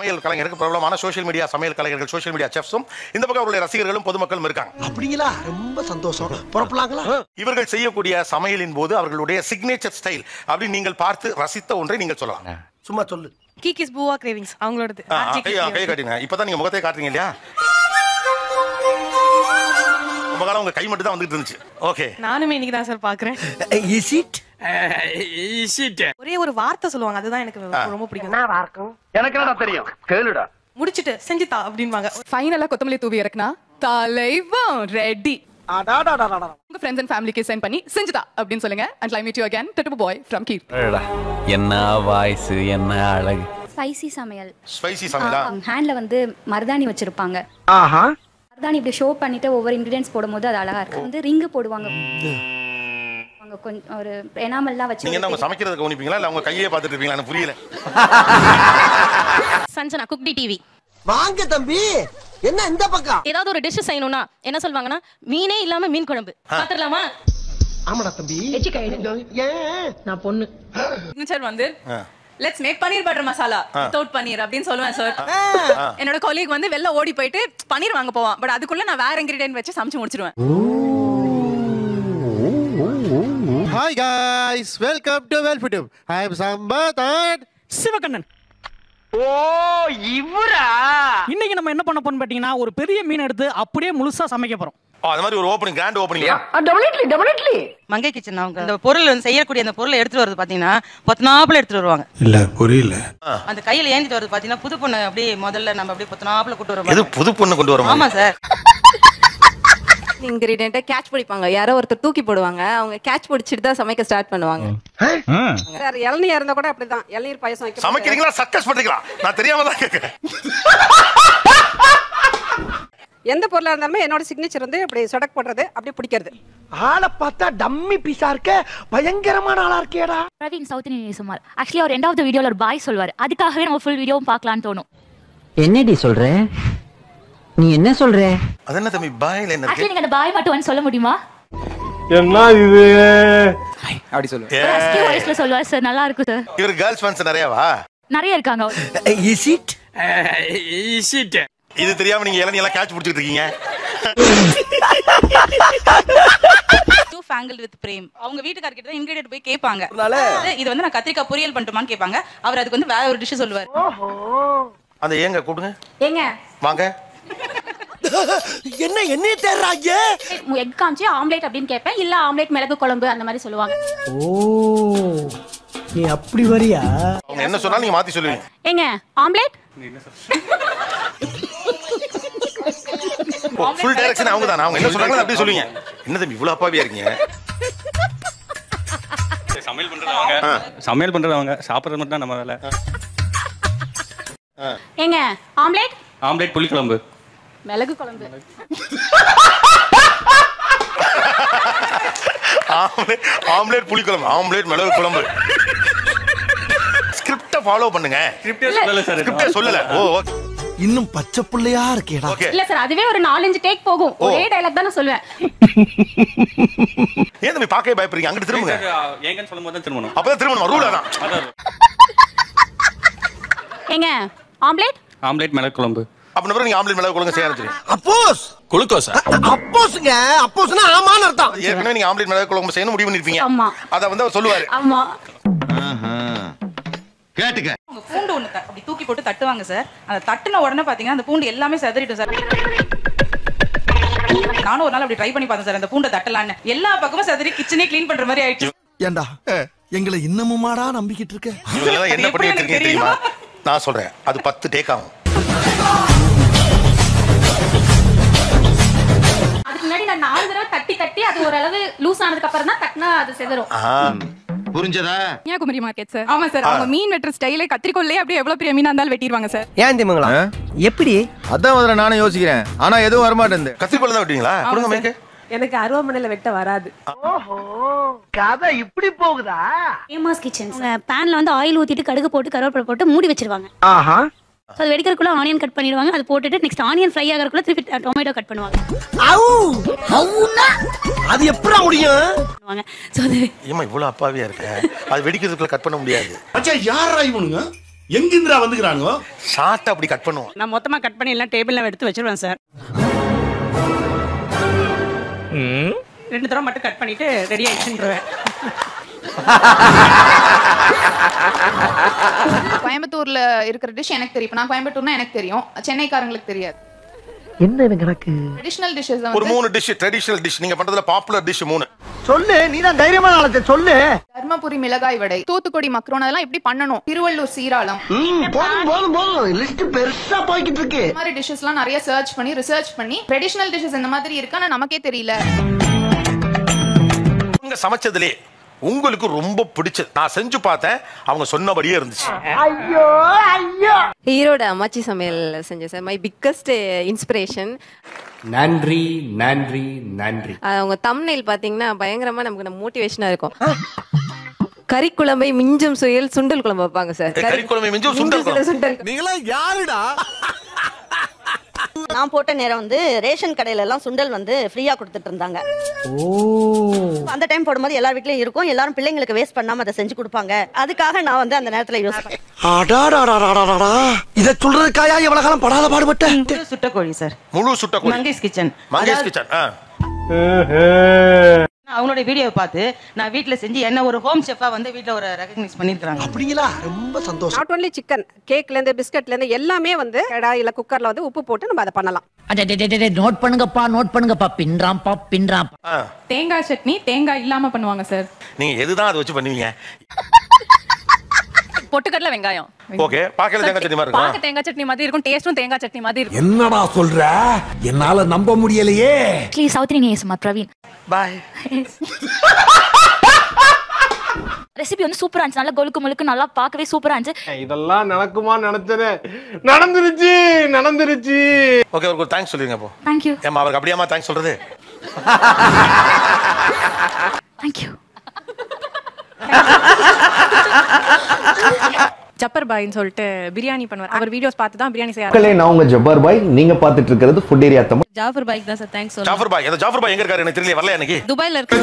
சமையல் கலைஞருக்கு பிரபலமான சோஷியல் மீடியா சமையல் கலைஞர்கள் சோஷியல் மீடியா செஃப்ஸும் இந்த பக்கம் அவருடைய ரசிகர்களும் பொதுமக்களும் இருக்காங்க. அப்படிங்களா? ரொம்ப சந்தோஷம். புறப்படலாங்களா? இவர்கள் செய்யக்கூடிய சமையலின் போது அவர்களுடைய சிக்னேச்சர் ஸ்டைல் அப்படி நீங்கள் பார்த்து ரசித்த ஒன்றை நீங்கள் சொல்லலாம். சும்மா சொல்லு. கீகிஸ் பூவா கிரேவிங்ஸ் அவங்களோடது. கை காட்டுங்க. இப்பதான் நீங்க முகத்தை காட்டுறீங்க இல்லையா? உங்க கை மட்டும் தான் வந்துட்டு இருந்துச்சு. ஓகே, நானுமே இன்னைக்கு தான் சார் பாக்குறேன். Is it? ஒரே ஒரு வார்த்தை சொல்லுவாங்க, அதுதான் எனக்கு ரொம்ப பிடிக்கும். எனக்கு என்னடா தெரியும், கேளுடா. முடிச்சிட்டு செஞ்சுதா அப்படின்வாங்க. ஃபைனலா கொத்தமல்லி தூவி இறக்குனா தலைவன் ரெடி. உங்க ஃப்ரெண்ட்ஸ் அண்ட் ஃபேமிலிக்கு சென்ட் பண்ணி செஞ்சுதா அப்படின்னு சொல்லுங்க. And I meet you again, Tatu boy from Keith. என்ன வாய்ஸ், என்ன அழகு. ஸ்பைசி சமையல். ஸ்பைசி சமையலா? ஹேண்ட்ல வந்து மருதாணி வச்சிருப்பாங்க. ஆஹா. மருதாணி இப்படி ஷோ பண்ணிட்டு ஒவ்வொரு இன்கிரிடியன்ட்ஸ் போடும்போது அது அழகா இருக்கு. வந்து ரிங் போடுவாங்க. அவங்க கொஞ்சம் ஒரு எனாமல்லாம் வச்சு. நீங்க என்ன சமைக்கிறது கவனிப்பீங்களா இல்ல அவங்க கையே பார்த்துட்டு இருப்பீங்களா? எனக்கு புரியல. சஞ்சனா குக்டி டிவி. வாங்க தம்பி. என்ன இந்த பக்கம்? ஏதாவது ஒரு டிஷ் செய்யணும்னா என்ன சொல்வாங்கன்னா மீனே இல்லாம மீன் குழம்பு. பாத்துறலாமா? ஆமாடா தம்பி. ஏன் நான் பொண்ணு. சிக்னேச்சர் வந்து let's make paneer butter masala without paneer அப்படின்னு சொல்லுவேன் சார். என்னோட கொலீக் வந்து வெளில ஓடி போயிட்டு பன்னீர் வாங்க போவான். பட் அதுக்குள்ள நான் வேற இன்கிரிடியன்ட் வச்சு சமைச்சு முடிச்சிருவேன். Hi guys, welcome to Welfitube. I am Sambath and Sivakannan. ஓ இவரா? இன்னைக்கு நம்ம என்ன பண்ண போறோம் பாத்தீங்கன்னா, ஒரு பெரிய மீன் எடுத்து அப்படியே முழுசா சமைக்க போறோம். அது மாதிரி ஒரு ஓபனிங், கிராண்ட் ஓபனிங். டெபினெட்லி. மங்கை கிச்சன் அவங்க அந்த பொருள் வந்து செய்யக்கூடிய அந்த பொருளை எடுத்துட்டு வரது பாத்தீங்கன்னா பொத்தனாப்புல எடுத்துட்டு வருவாங்க. இல்ல புரியல. அந்த கையில ஏந்திட்டு வரது பாத்தீங்கன்னா புது பொண்ணு அப்படியே முதல்ல நம்ம அப்படியே பொத்தனாப்புல கூட்டு வருவோம். எது புது பொண்ணு கொண்டு வரோம்? ஆமா சார். இன்கிரிடியன்ட்டை கேட்ச் பிடிப்பாங்க. யாரோ ஒருத்தர் தூக்கி போடுவாங்க. அவங்க கேட்ச் பிடிச்சிட்டு தான் சமைக்க ஸ்டார்ட் பண்ணுவாங்க. சார் இளநீர் இருந்தா கூட அப்படிதான். இளநீர் பாயசம் வைக்க சமைக்கிறீங்களா சர்க்கஸ் பண்றீங்களா? நான் தெரியாம தான் கேக்குறேன். எந்த பொருளா இருந்தாலுமே என்னோட சிக்னேச்சர் வந்து அப்படி சொடக் போடுறது, அப்படி பிடிக்கிறது. ஆளை பார்த்தா டம்மி பீஸா இருக்க, பயங்கரமான ஆளா இருக்கேடா. பிரவீன் சவுத் இந்தியன் சுமார். ஆக்சுவலி அவர் ரெண்டாவது வீடியோல ஒரு பாய் சொல்வார். அதுக்காகவே நம்ம ஃபுல் வீடியோவும் பார்க்கலாம்னு தோணும். என்னடி சொல்ற? நீ என்ன சொல்ற? அது என்ன தம்பி பாய்ல என்ன ஆக்சுவலி நீங்க அந்த பாய் மட்டும் வந்து சொல்ல முடியுமா? என்ன இது? அப்படி சொல்லுங்க. ரஸ்கி வாய்ஸ்ல சொல்வார் சார். நல்லா இருக்கு சார். இவர் கேர்ள்ஸ் ஃபேன்ஸ் நிறையவா? நிறைய இருக்காங்க. Is it? Is it? இது தெரியாம நீங்க இளநீ எல்லாம் கேட்ச் பிடிச்சிட்டு இருக்கீங்க. டூ ஃபேங்கிள் வித் பிரேம். அவங்க வீட்டுக்கார கிட்ட இன்கிரிடியன்ட் போய் கேட்பாங்க. இது வந்து நான் கத்திரிக்காய் பொரியல் பண்ணட்டுமான்னு கேட்பாங்க. அவர் அதுக்கு வந்து வேற ஒரு டிஷ் சொல்லுவார். அந்த ஏங்க கூடுங்க. ஏங்க வாங்க. என்ன என்னைய தேடுறாங்க? எக் காஞ்சி ஆம்லெட் அப்படின்னு கேட்பேன். இல்ல ஆம்லெட் மிளகு குழம்பு அந்த மாதிரி சொல்லுவாங்க. ஓ நீ அப்படி வரியா? அவங்க என்ன சொன்னாலும் நீங்க மாத்தி சொல்லுவீங்க. ஏங்க ஆம்லெட்? ஃபுல் டைரக்ஷன் அவங்க தான். அவங்க என்ன சொல்றாங்களோ அப்படியே சொல்லுவீங்க. என்ன தம்பி இவ்வளவு அப்பாவியா இருக்கீங்க? சமையல் பண்றவங்க சாப்பிடுறது மட்டும் தான் நம்ம வேலை. ஏங்க ஆம்லெட்? ஆம்லெட் புளிக்குழம்பு. மிளகு குழம்பு. ஆம்லெட் புளிக்குழம்பு, ஆம்லெட் மிளகு குழம்பு. ஸ்கிரிப்ட ஃபாலோ பண்ணுங்க. ஸ்கிரிப்டே சொல்லல. ஓ ஓகே. இன்னும் பச்சை புள்ளையா இருக்கேடா. இல்ல சார், அதுவே ஒரு 4-5 டேக் போகும். ஒரே டயலாக் தான் நான் சொல்லுவேன். ஏன் தம்பி பாக்கவே பயப்படுறீங்க? அங்கிட்டு திரும்புங்க. ஏங்கன்னு சொல்லும்போது தான் திரும்பணும். அப்பதான் திரும்பணும். ரூல் அதான். ஏங்க ஆம்லெட்? ஆம்லெட் மிளகு குழம்பு. அப்ப நீங்க ஆம்லெட் மிளகு குழம்பு செய்ய ஆரம்பிச்சிருங்க. அப்போஸ் குளுக்கோஸா? அப்போஸ்ங்க. அப்போஸ்னா ஆமான்னு அர்த்தம். ஏற்கனவே நீங்க ஆம்லெட் மிளகு குழம்பு செய்யணும் முடிவு பண்ணிருப்பீங்க. ஆமா. அத வந்து அவர் சொல்லுவாரு. ஆமா. கேட்டுக்க. அவங்க பூண்டு ஒண்ணு அப்படி தூக்கி போட்டு தட்டுவாங்க சார். அந்த தட்டுன உடனே பாத்தீங்கன்னா அந்த பூண்டு எல்லாமே செதறிடும் சார். நானும் ஒரு நாள் அப்படி ட்ரை பண்ணி பார்த்தேன் சார். அந்த பூண்டை தட்டலான்னு எல்லா பக்கமும் செதறி கிச்சனே க்ளீன் பண்ற மாதிரி ஆயிடுச்சு. ஏண்டா எங்களை இன்னமுமாடா நம்பிக்கிட்டு இருக்க? இவங்க என்ன பண்ணிட்டு இருக்கீங்க தெரியுமா? நான் சொல்றேன். அது 10 டேக் ஆகும். அதுக்கு முன்னாடி நான் 4 தடவை தட்டி அது ஓரளவு லூஸ் ஆனதுக்கு அப்புறம் தான் தட்டினா அது செதறும். புரிஞ்சதா? Kanyakumari market sir. ஆமா சார். அவங்க மீன் வெட்டுற ஸ்டைலே கத்திரிக்கோல்லே அப்படியே எவ்வளவு பெரிய மீனா இருந்தாலும் வெட்டிடுவாங்க சார். ஏன் திமுங்களா? எப்படி? அதான் முதல்ல நானும் யோசிக்கிறேன். ஆனா எதுவும் வர மாட்டேங்குது. கத்திரிக்கோல் தான் வெட்டுவீங்களா? கொடுங்க மேக்கு. எனக்கு அருவாமனையில வெட்ட வராது. ஓஹோ, கதை இப்படி போகுதா? Famous kitchen. பேன்ல வந்து ஆயில் ஊத்திட்டு கடுகு போட்டு கருவேப்பிலை போட்டு மூடி வச்சிருவாங்க. ஆஹா. அது வெடிக்கிறதுக்குள்ள ஆனியன் கட் பண்ணிடுவாங்க. அது போட்டுட்டு நெக்ஸ்ட் ஆனியன் ஃப்ரை ஆகறதுக்குள்ள திருப்பி டொமேட்டோ கட் பண்ணுவாங்க. அது எப்படா முடியும்? ஏமா இவ்வளவு அப்பாவியா இருக்க? அது வெடிக்கிறதுக்குள்ள கட் பண்ண முடியாது. அச்சா யாரா இவனுங்க? எங்கிந்திரா வந்துக்கிறானுங்க ஷார்ட் அப்படி கட் பண்ணுவோம். நான் மொத்தமா கட் பண்ணி எல்லாம் டேபிள்ல எடுத்து வச்சிருவேன் சார். 2 தடவை மட்டும் கட் பண்ணிட்டு ரெடி ஆயிடுச்சுன்றேன். கோயம்புத்தூர்ல இருக்கிற டிஷ் எனக்கு தெரியும். நான் கோயம்புத்தூர்னா எனக்கு தெரியும், சென்னைக்காரங்களுக்கு தெரியாது. என்ன இது கணக்கு? ட்ரெடிஷனல் டிஷ்ஷஸ் ஒரு 3 டிஷ் ட்ரெடிஷனல் டிஷ் நீங்க பண்றதுல பாப்புலர் டிஷ் 3 சொல்லு, நீ தான் தைரியமான ஆளு, சொல்லு. தர்மபுரி மிளகாய் வடை, தூத்துக்குடி மக்ரோன், அதெல்லாம் எப்படி பண்ணணும், திருவள்ளூர் சீராளம், போதும் லிஸ்ட் பெருசா போய்கிட்டு இருக்கு. இந்த மாதிரி டிஷ்ஷஸ்லாம் நிறைய சர்ச் பண்ணி ரிசர்ச் பண்ணி ட்ரெடிஷனல் டிஷ்ஷஸ் இந்த மாதிரி இருக்கான்னு நமக்கே தெரியல. நீங்க சமைச்சதுலே உங்களுக்கு ரொம்ப பிடிச்சது நான் செஞ்சு பார்த்தேன், அவங்க சொன்னபடியே இருந்துச்சு. ஐயோ ஐயோ. ஈரோட அம்மாச்சி சமையல் செஞ்சேன் சார். My biggest inspiration. நன்றி நன்றி நன்றி. அவங்க தம்ப்நெயில் பாத்தீங்கன்னா பயங்கரமா நமக்கு மோட்டிவேஷனா இருக்கும். கறி குழம்பை மிஞ்சும் சுயல் சுண்டல் குழம்பு வைப்பாங்க சார். கறி குழம்பை மிஞ்சும் சுண்டல். நீங்களா யாருடா? நான் போட்ட நேரம் வந்து ரேஷன் கடையில எல்லாம் சுண்டல் வந்து ஃப்ரீயா கொடுத்துட்டு இருந்தாங்க. அந்த டைம் போடும்போது எல்லார் வீட்லயும் இருக்கும், எல்லாரும் பிள்ளைங்களுக்கு வேஸ்ட் பண்ணாம அதை செஞ்சு கொடுப்பாங்க. அதுக்காக நான் வந்து அந்த நேரத்துல யூஸ் பண்ணேன். இத சொல்றதுக்காயா எவ்வளவு காலம் படாத பாடுபட்ட? சுட்டக்கோழி சார். முழு சுட்டக்கோழி. மங்கேஷ் கிச்சன். மங்கேஷ் கிச்சன். அவங்களோட வீடியோவை பார்த்து நான் வீட்ல செஞ்சு என்ன ஒரு ஹோம் செஃபா வந்து வீட்ல ஒரு ரெகக்னைஸ் பண்ணிருக்காங்க. அப்படிங்களா? ரொம்ப சந்தோஷம். நாட் ஒன்லி சிக்கன், கேக்ல இருந்து பிஸ்கட்ல இருந்து எல்லாமே வந்து கடாயில குக்கர்ல வந்து உப்பு போட்டு நம்ம அதை பண்ணலாம். நோட் பண்ணுங்கப்பா பின்றாம். தேங்காய் சட்னி தேங்காய் இல்லாம பண்ணுவாங்க சார். நீங்க எதுதான் அதை வச்சு பண்ணுவீங்க? பொட்டுக்கடலை வெங்காயம். ஓகே, பாக்கல தேங்காய் சட்னி மாதிரி இருக்கும். பாக்க தேங்காய் சட்னி மாதிரி இருக்கும், டேஸ்டும் தேங்காய் சட்னி மாதிரி இருக்கும். என்னடா சொல்ற? என்னால நம்ப முடியலையே. ப்ளீஸ் சவுத் இந்தியன் ஏஸ்மா பிரவீன். பை. ரெசிபி வந்து சூப்பரா இருந்துச்சு, நல்லா கொழுக்கு முழுக்கு நல்லா பார்க்கவே சூப்பரா இருந்துச்சு. இதெல்லாம் நடக்குமா நினைச்சனே, நடந்துருச்சு. ஓகே, ஒரு தேங்க்ஸ் சொல்லுங்க அப்போ. Thank you. ஏமா அவருக்கு அப்படியாமா தேங்க்ஸ் சொல்றது? Thank you. ஜப்பர் பாய்னு சொல்லிட்டு பிரியாணி பண்ணுவார். அவர் வீடியோஸ் பார்த்து தான் பிரியாணி செய்ய. நான் உங்க ஜப்பர் பாய், நீங்க பாத்துட்டு இருக்கிறது ஃபுட் ஏரியா தமிழ். ஜாஃபர் பாய்க்கு தான் சார் தேங்க்ஸ். ஜாஃபர் பாய், அந்த ஜாஃபர் பாய் எங்க இருக்காரு எனக்கு தெரியல, வரல எனக்கு. துபாயில இருக்கு.